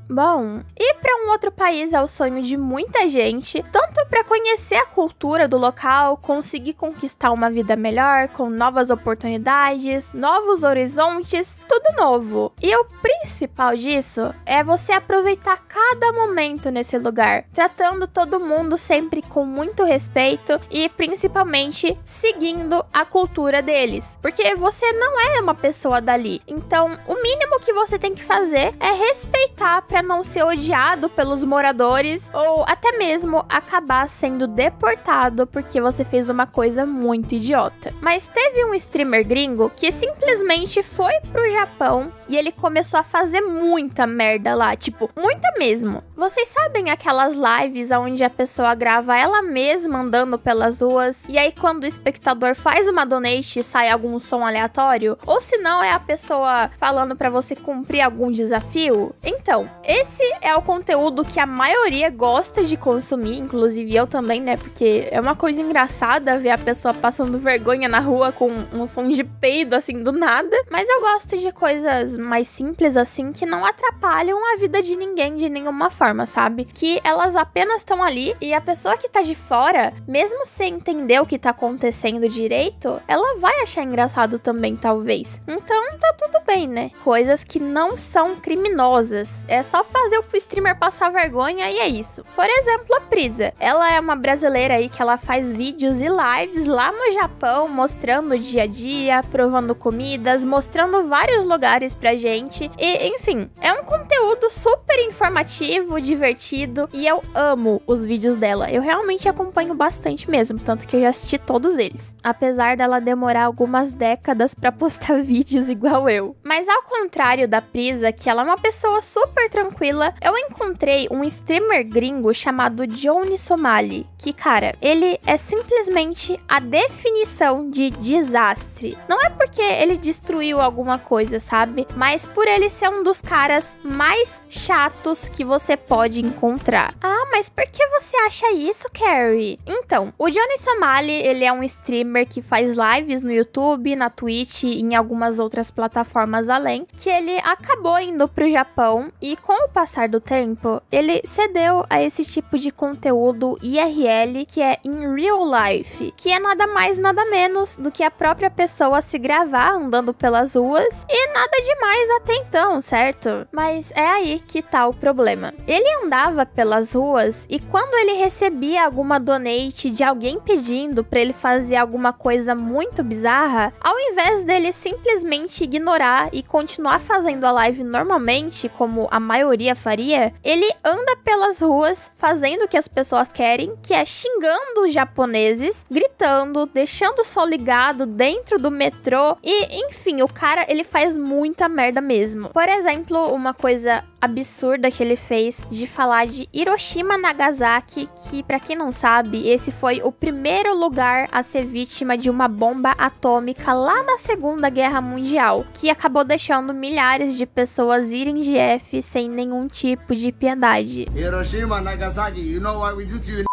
Bom, ir para um outro país é o sonho de muita gente, tanto para conhecer a cultura do local, conseguir conquistar uma vida melhor, com novas oportunidades, novos horizontes, tudo novo. E o principal disso é você aproveitar cada momento nesse lugar, tratando todo mundo sempre com muito respeito e principalmente seguindo a cultura deles, porque você não é uma pessoa dali. Então, o mínimo que você tem que fazer é respeitar para não ser odiado pelos moradores ou até mesmo acabar sendo deportado porque você fez uma coisa muito idiota. Mas teve um streamer gringo que simplesmente foi pro Japão e ele começou a fazer muita merda lá, tipo, muita mesmo. Vocês sabem aquelas lives onde a pessoa grava ela mesma andando pelas ruas e aí quando o espectador faz uma donate sai algum som aleatório? Ou se não é a pessoa falando pra você cumprir algum desafio? Então, esse é o conteúdo que a maioria gosta de consumir, inclusive eu também, né? Porque é uma coisa engraçada ver a pessoa passando vergonha na rua com um som de peido, assim, do nada. Mas eu gosto de coisas mais simples, assim, que não atrapalham a vida de ninguém de nenhuma forma, sabe? Que elas apenas estão ali e a pessoa que tá de fora, mesmo sem entender o que tá acontecendo direito, ela vai achar engraçado também, talvez. Então, tá tudo bem, né? Coisas que não são criminosas. É só fazer o streamer passar vergonha e é isso. Por exemplo, a Prisa. Ela é uma brasileira aí que ela faz vídeos e lives lá no Japão, mostrando o dia a dia, provando comidas, mostrando vários lugares pra gente. E, enfim, é um conteúdo super informativo, divertido e eu amo os vídeos dela. Eu realmente acompanho bastante mesmo, tanto que eu já assisti todos eles. Apesar dela demorar algumas décadas pra postar vídeos igual eu. Mas ao contrário da Prisa, que ela é uma pessoa super tranquila, eu encontrei um streamer gringo chamado Johnny Somali, que, cara, ele é simplesmente a definição de desastre. Não é porque ele destruiu alguma coisa, sabe? Mas por ele ser um dos caras mais chatos que você pode encontrar. Ah, mas por que você acha isso, Carrie? Então, o Johnny Somali, ele é um streamer que faz lives no YouTube, na Twitch e em algumas outras plataformas além, que ele acabou indo pro Japão e com o passar do tempo, ele cedeu a esse tipo de conteúdo IRL, que é in real life, que é nada mais nada menos do que a própria pessoa se gravar andando pelas ruas e nada demais até então, certo? Mas é aí que tá o problema. Ele andava pelas ruas e quando ele recebia alguma donate de alguém pedindo pra ele fazer alguma coisa muito bizarra, ao invés dele simplesmente ignorar e continuar fazendo a live normalmente, como a maioria faria, ele anda pelas ruas fazendo o que as pessoas querem, que é xingando os japoneses, gritando, deixando o sol ligado dentro do metrô e, enfim, o cara, ele faz muita merda mesmo. Por exemplo, uma coisa absurda que ele fez de falar de Hiroshima Nagasaki, que pra quem não sabe, esse foi o primeiro lugar a ser vítima de uma bomba atômica lá na Segunda Guerra Mundial, que acabou deixando milhares de pessoas irem de F sem nenhum tipo de piedade. Hiroshima Nagasaki, you know what we do to you?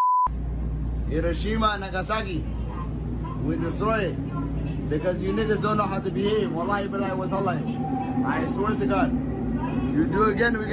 Hiroshima Nagasaki, we destroy it because you niggas don't know how to behave. Wallahi billahi wa tallahi. I swear to God. You do again, we're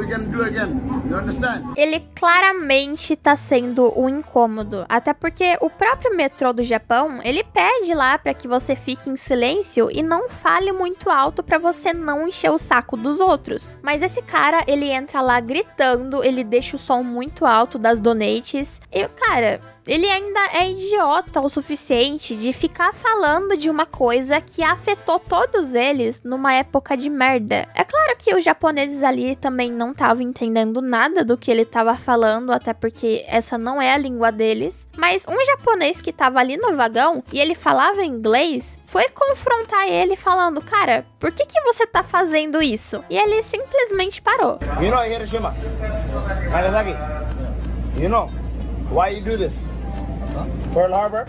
gonna do again. You understand? Ele claramente tá sendo um incômodo, até porque o próprio metrô do Japão, ele pede lá pra que você fique em silêncio e não fale muito alto pra você não encher o saco dos outros. Mas esse cara, ele entra lá gritando, ele deixa o som muito alto das donates e, cara, ele ainda é idiota o suficiente de ficar falando de uma coisa que afetou todos eles numa época de merda. É claro que os japoneses ali também não estavam entendendo nada do que ele estava falando, até porque essa não é a língua deles. Mas um japonês que estava ali no vagão e ele falava inglês, foi confrontar ele falando, cara, por que você tá fazendo isso? E ele simplesmente parou. You know Hiroshima, Nagasaki, you know why you do this? Pearl Harbor?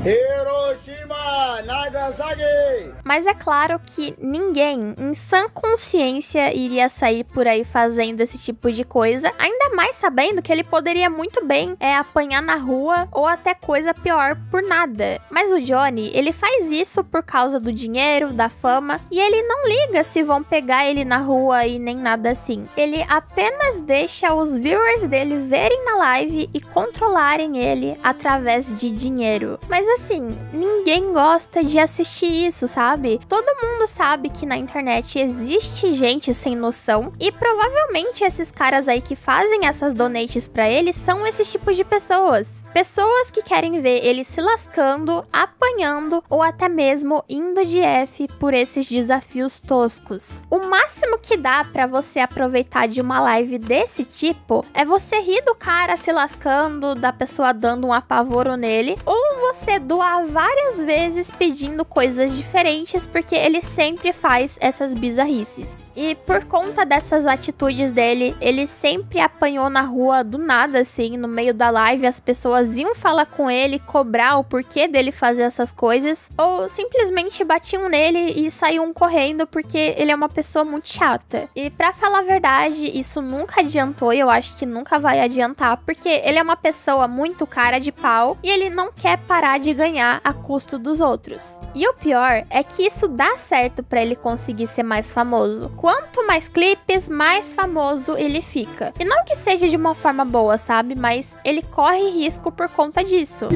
Hiroshima, Nagasaki! Mas é claro que ninguém em sã consciência iria sair por aí fazendo esse tipo de coisa, ainda mais sabendo que ele poderia muito bem apanhar na rua ou até coisa pior por nada. Mas o Johnny, ele faz isso por causa do dinheiro, da fama, e ele não liga se vão pegar ele na rua e nem nada assim. Ele apenas deixa os viewers dele verem na live e controlarem ele através de dinheiro. Mas assim, ninguém gosta de assistir isso, sabe? Todo mundo sabe que na internet existe gente sem noção e provavelmente esses caras aí que fazem essas donates pra ele são esses tipos de pessoas. Pessoas que querem ver ele se lascando, apanhando ou até mesmo indo de F por esses desafios toscos. O máximo que dá pra você aproveitar de uma live desse tipo é você rir do cara se lascando, da pessoa dando um apavoro nele, ou você doar várias vezes pedindo coisas diferentes porque ele sempre faz essas bizarrices. E por conta dessas atitudes dele, ele sempre apanhou na rua do nada, assim, no meio da live, as pessoas iam falar com ele, cobrar o porquê dele fazer essas coisas, ou simplesmente batiam nele e saíam correndo porque ele é uma pessoa muito chata. E pra falar a verdade, isso nunca adiantou e eu acho que nunca vai adiantar, porque ele é uma pessoa muito cara de pau e ele não quer parar de ganhar a custo dos outros. E o pior é que isso dá certo pra ele conseguir ser mais famoso. Quanto mais clipes, mais famoso ele fica. E não que seja de uma forma boa, sabe? Mas ele corre risco por conta disso.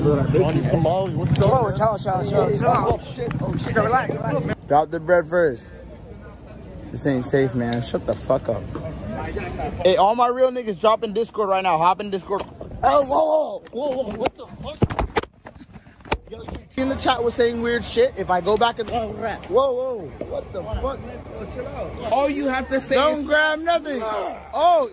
Drop the bread first. This ain't safe, man. Shut the fuck up. Hey, all my real niggas drop in Discord right now. Hop in Discord. Oh, whoa, what the fuck? Yo, in the chat was saying weird shit. If I go back and whoa, what the fuck? Oh, chill out. All you have to say don't is grab nothing. Oh.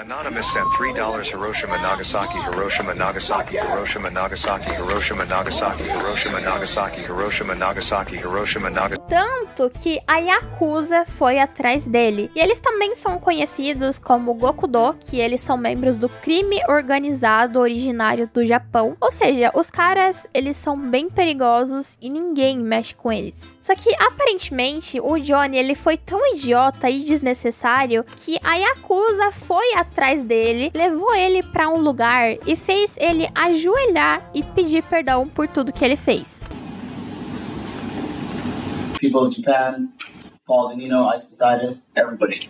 Anonymous sent $3 Hiroshima, Nagasaki, Hiroshima, Nagasaki, Hiroshima, Nagasaki, Hiroshima, Nagasaki, Hiroshima, Nagasaki, Hiroshima, Nagasaki, Hiroshima, Nagasaki. Tanto que a Yakuza foi atrás dele. E eles também são conhecidos como Gokudo, que eles são membros do crime organizado originário do Japão. Ou seja, os caras, eles são bem perigosos e ninguém mexe com eles. Só que, aparentemente, o Johnny, ele foi tão idiota e desnecessário que a Yakuza foi atrás dele, levou ele pra um lugar e fez ele ajoelhar e pedir perdão por tudo que ele fez. People of Japan, Paul Denino, Ice Poseidon, everybody.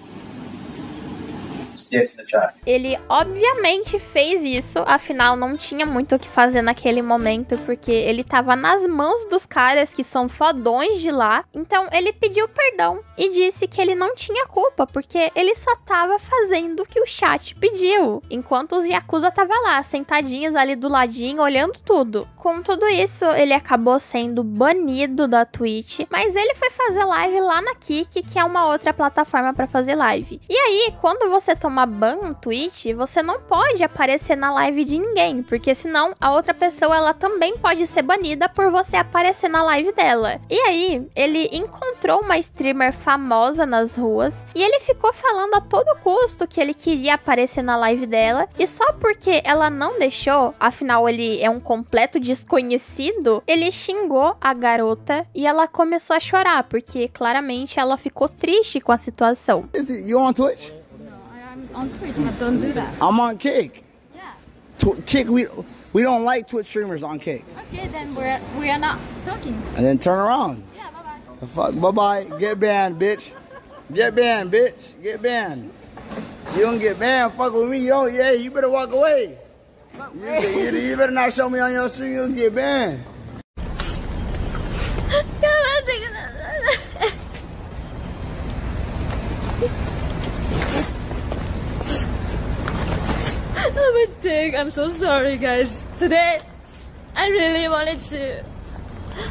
Sticks in the chat. Ele obviamente fez isso, afinal não tinha muito o que fazer naquele momento, porque ele tava nas mãos dos caras que são fodões de lá. Então ele pediu perdão e disse que ele não tinha culpa, porque ele só tava fazendo o que o chat pediu, enquanto os Yakuza tava lá, sentadinhos ali do ladinho, olhando tudo. Com tudo isso, ele acabou sendo banido da Twitch, mas ele foi fazer live lá na Kick, que é uma outra plataforma pra fazer live. E aí, quando você toma ban no Twitch, você não pode aparecer na live de ninguém, porque senão a outra pessoa, ela também pode ser banida por você aparecer na live dela. E aí, ele encontrou uma streamer famosa nas ruas, e ele ficou falando a todo custo que ele queria aparecer na live dela, e só porque ela não deixou, afinal ele é um completo desconhecido, ele xingou a garota e ela começou a chorar, porque claramente ela ficou triste com a situação. You on Twitch? On Twitch, but don't do that. I'm on Kick. Yeah. Kick, we don't like Twitch streamers on Kick. Okay, then we are not talking. And then turn around. Yeah, bye bye. The fuck, bye bye. Get banned, bitch. Get banned, bitch. Get banned. You don't get banned. Fuck with me, yo. Yeah, you better walk away. You better not show me on your stream. You'll get banned. I'm a dick. I'm so sorry, guys. Today, I really wanted to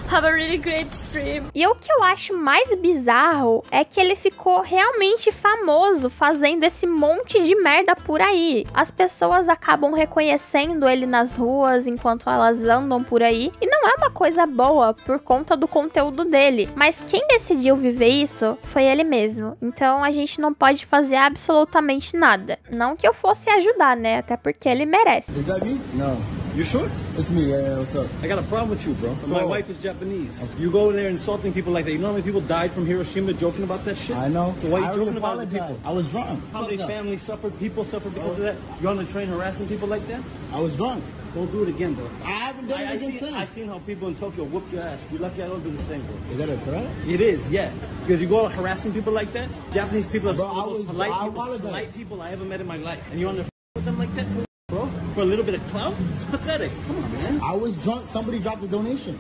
have a really great stream. E o que eu acho mais bizarro é que ele ficou realmente famoso fazendo esse monte de merda por aí. As pessoas acabam reconhecendo ele nas ruas enquanto elas andam por aí. E não é uma coisa boa por conta do conteúdo dele. Mas quem decidiu viver isso foi ele mesmo. Então a gente não pode fazer absolutamente nada. Não que eu fosse ajudar, né? Até porque ele merece. Is that me? No. You sure? It's me. Yeah, what's up? I got a problem with you, bro. My wife is Japanese. You go in there insulting people like that. You know how many people died from Hiroshima joking about that shit? I know. So why I are you joking about the apologize. people? I was drunk. How many families suffered? People suffered because of that? You're on the train harassing people like that? I was drunk. Don't do it again, bro. I haven't done it again since. I seen how people in Tokyo whoop your ass. You're lucky I don't do the same, bro. Is that a threat? It is, yeah. Because you go out harassing people like that. Japanese people are Bro, some of the most polite people I ever met in my life. And you're on the with them like that, bro? For a little bit of clout? It's pathetic. Come on, man. I was drunk. Somebody dropped a donation.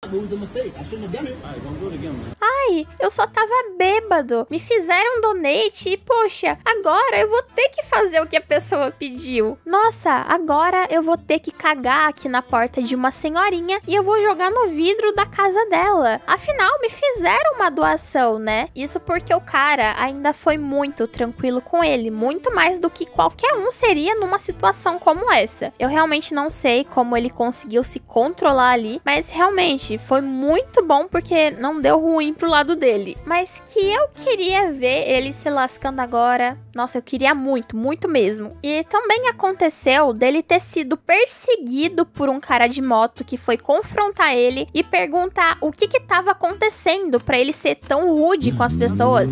It was a mistake. I shouldn't have done it. All right, don't do it again, man. Ai, eu só tava bêbado. Me fizeram donate e, poxa, agora eu vou ter que fazer o que a pessoa pediu. Nossa, agora eu vou ter que cagar aqui na porta de uma senhorinha e eu vou jogar no vidro da casa dela. Afinal, me fizeram uma doação, né? Isso porque o cara ainda foi muito tranquilo com ele. Muito mais do que qualquer um seria numa situação como essa. Eu realmente não sei como ele conseguiu se controlar ali, mas realmente foi muito bom porque não deu ruim pro lado dele. Mas que eu queria ver ele se lascando agora. Nossa, eu queria muito, muito mesmo. E também aconteceu dele ter sido perseguido por um cara de moto que foi confrontar ele e perguntar o que tava acontecendo pra ele ser tão rude com as pessoas. I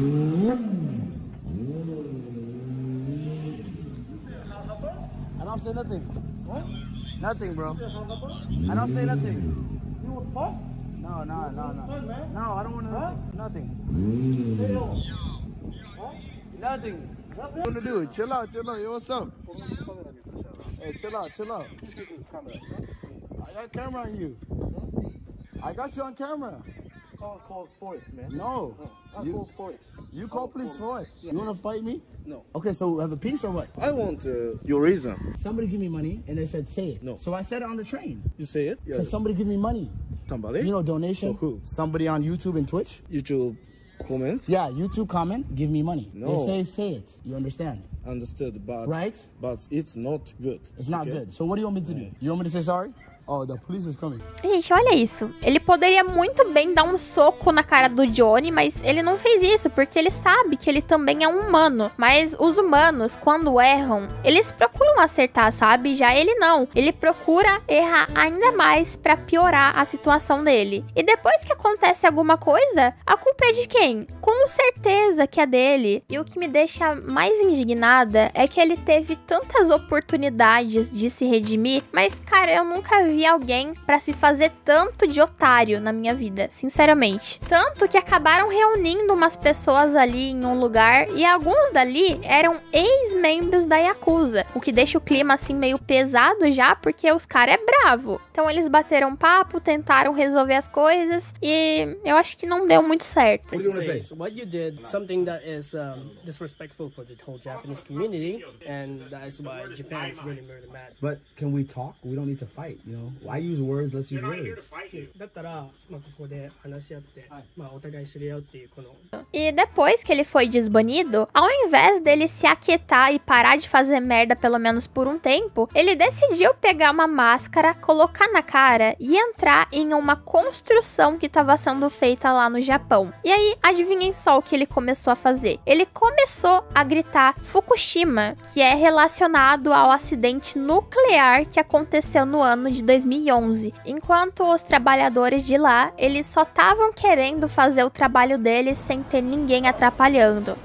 don't say nothing. Nothing, bro. I don't say nothing. No, no, no, no. No, I don't want to. Nothing. Nothing. What you want to do? Chill out, chill out. Yo, what's up? Hey, chill out, chill out. I got camera on you. I got you on camera. Call Forrest, man. No. Call Forrest. You call police for what? You want to fight me? No. Okay, so have a piece or what? I want your reason. Somebody give me money, and they said, say it. No. So I said it on the train. You say it? Yeah. Because somebody give me money. Somebody? You know, donation. So who? Somebody on YouTube and Twitch? YouTube comment? Yeah, YouTube comment, give me money. No. They say it. You understand? Understood, but Right? But it's not good. It's not good. So what do you want me to do? You want me to say sorry? Oh, the police is coming. Gente, olha isso. Ele poderia muito bem dar um soco na cara do Johnny, mas ele não fez isso, porque ele sabe que ele também é um humano. Mas os humanos, quando erram, eles procuram acertar, sabe? Já ele não. Ele procura errar ainda mais pra piorar a situação dele. E depois que acontece alguma coisa, a culpa é de quem? Com certeza que é dele. E o que me deixa mais indignada é que ele teve tantas oportunidades de se redimir, mas, cara, eu nunca vi alguém pra se fazer tanto de otário na minha vida, sinceramente. Tanto que acabaram reunindo umas pessoas ali em um lugar e alguns dali eram ex-membros da Yakuza, o que deixa o clima assim meio pesado já, porque os caras é bravo. Então eles bateram papo, tentaram resolver as coisas e eu acho que não deu muito certo. What do you want to say? So what you did, something that is disrespectful for the whole Japanese community, and that is why Japan is really murder mad. But can we talk? We don't need to fight, you know? Why use words? Let's use words. だったら、まあ、ここで話し合って、まあ、お互い知り合うっていうこの E depois que ele foi desbanido, ao invés dele se aquietar e parar de fazer merda pelo menos por um tempo, ele decidiu pegar uma máscara, colocar na cara e entrar em uma construção que estava sendo feita lá no Japão. E aí, adivinhem só o que ele começou a fazer. Ele começou a gritar Fukushima, que é relacionado ao acidente nuclear que aconteceu no ano de 2011. Enquanto os trabalhadores de lá, eles só estavam querendo fazer o trabalho deles sem ter ninguém atrapalhando.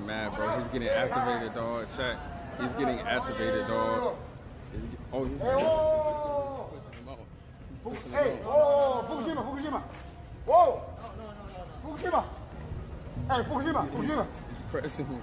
Mad, bro. He's getting activated, dog. Check. He's getting activated, dog. Hey, oh, Fukushima, Fukushima. Whoa. Fukushima. Hey, Fukushima, Fukushima. Pressing him.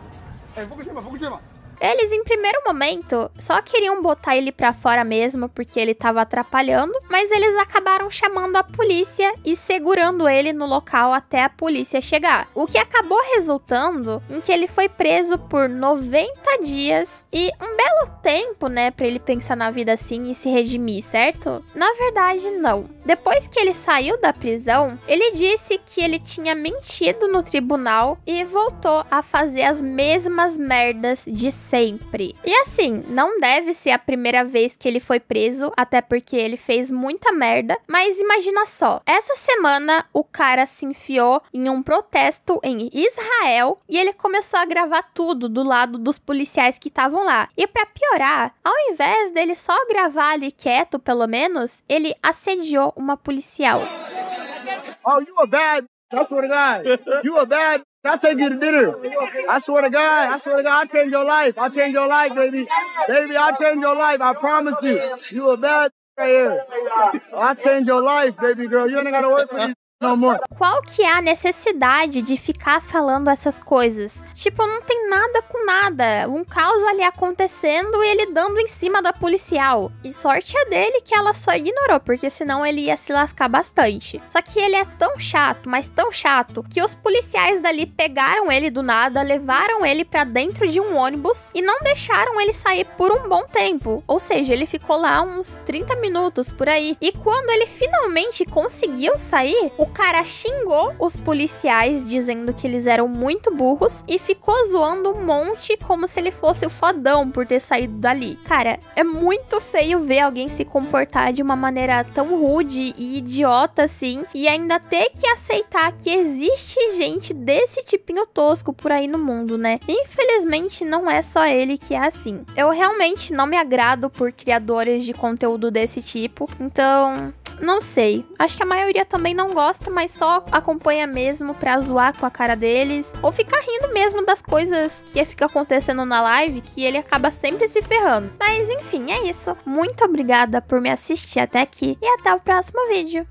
Hey, Fukushima, Fukushima. Eles, em primeiro momento, só queriam botar ele pra fora mesmo, porque ele tava atrapalhando, mas eles acabaram chamando a polícia e segurando ele no local até a polícia chegar. O que acabou resultando em que ele foi preso por 90 dias e um belo tempo, né, pra ele pensar na vida assim e se redimir, certo? Na verdade, não. Depois que ele saiu da prisão, ele disse que ele tinha mentido no tribunal e voltou a fazer as mesmas merdas de sempre. E assim, não deve ser a primeira vez que ele foi preso, até porque ele fez muita merda, mas imagina só, essa semana o cara se enfiou em um protesto em Israel e ele começou a gravar tudo do lado dos policiais que estavam lá. E pra piorar, ao invés dele só gravar ali quieto, pelo menos, ele assediou uma policial. Oh, you a bad. I swear to God. You a bad. I take you to dinner. I swear to God. I swear to God. I'll change your life. I'll change your life, baby. Baby, I'll change your life. I promise you. You a bad right here. I'll change your life, baby girl. You ain't gotta work for these no more. Qual que é a necessidade de ficar falando essas coisas? Tipo, não tem nada com nada. Um caos ali acontecendo e ele dando em cima da policial. E sorte é dele que ela só ignorou, porque senão ele ia se lascar bastante. Só que ele é tão chato, mas tão chato, que os policiais dali pegaram ele do nada, levaram ele pra dentro de um ônibus e não deixaram ele sair por um bom tempo. Ou seja, ele ficou lá uns 30 minutos por aí. E quando ele finalmente conseguiu sair, o cara xingou os policiais, dizendo que eles eram muito burros e ficou zoando um monte como se ele fosse o fodão por ter saído dali. Cara, é muito feio ver alguém se comportar de uma maneira tão rude e idiota assim e ainda ter que aceitar que existe gente desse tipinho tosco por aí no mundo, né? Infelizmente, não é só ele que é assim. Eu realmente não me agrado por criadores de conteúdo desse tipo, então... não sei, acho que a maioria também não gosta, mas só acompanha mesmo pra zoar com a cara deles, ou ficar rindo mesmo das coisas que fica acontecendo na live, que ele acaba sempre se ferrando. Mas enfim, é isso. Muito obrigada por me assistir até aqui e até o próximo vídeo.